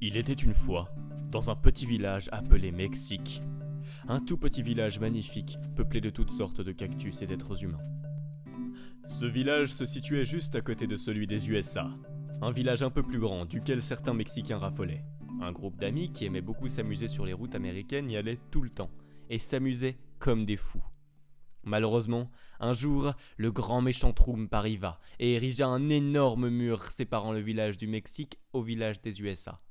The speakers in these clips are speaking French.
Il était une fois, dans un petit village appelé Mexique. Un tout petit village magnifique, peuplé de toutes sortes de cactus et d'êtres humains. Ce village se situait juste à côté de celui des USA. Un village un peu plus grand, duquel certains Mexicains raffolaient. Un groupe d'amis qui aimaient beaucoup s'amuser sur les routes américaines y allait tout le temps, et s'amusaient comme des fous. Malheureusement, un jour, le grand méchant Trump arriva et érigea un énorme mur séparant le village du Mexique au village des USA.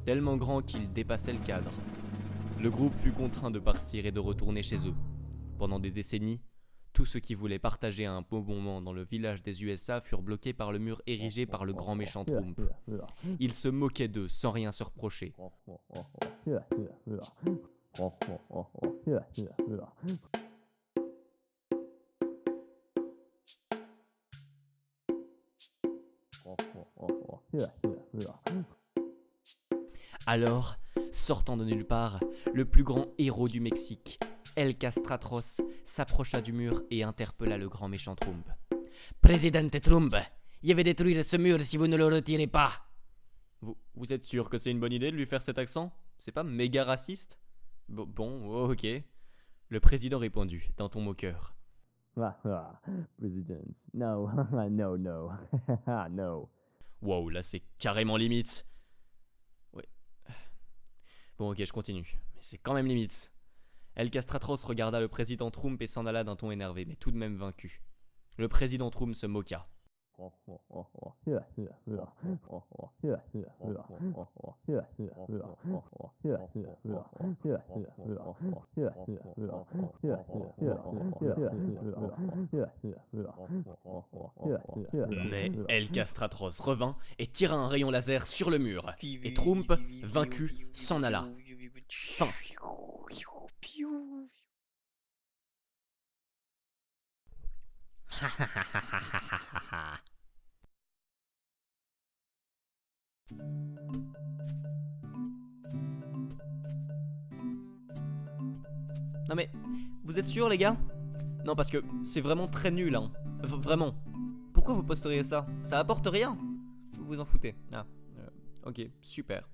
Tellement grand qu'il dépassait le cadre. Le groupe fut contraint de partir et de retourner chez eux. Pendant des décennies, tous ceux qui voulaient partager un beau moment dans le village des USA furent bloqués par le mur érigé par le grand méchant Trump. Ils se moquaient d'eux sans rien se reprocher. Alors, sortant de nulle part, le plus grand héros du Mexique, El Castratros, s'approcha du mur et interpella le grand méchant Trump. « Présidente Trump, je vais détruire ce mur si vous ne le retirez pas !»« Vous êtes sûr que c'est une bonne idée de lui faire cet accent ? C'est pas méga raciste ?» Bon, ok. Le président répondit, d'un ton moqueur. President, no, no, no, no. Wow, là c'est carrément limite. Ouais. Bon, ok, je continue. Mais c'est quand même limite. El Castratros regarda le président Trump et s'en alla d'un ton énervé, mais tout de même vaincu. Le président Trump se moqua. Mais El Castratros revint et tira un rayon laser sur le mur. Et Trump, vaincu, s'en alla. Fin. Non mais, vous êtes sûrs les gars ? Non parce que c'est vraiment très nul hein. Vraiment. Pourquoi vous posteriez ça ? Ça apporte rien ? Vous vous en foutez. Ah, ok, super.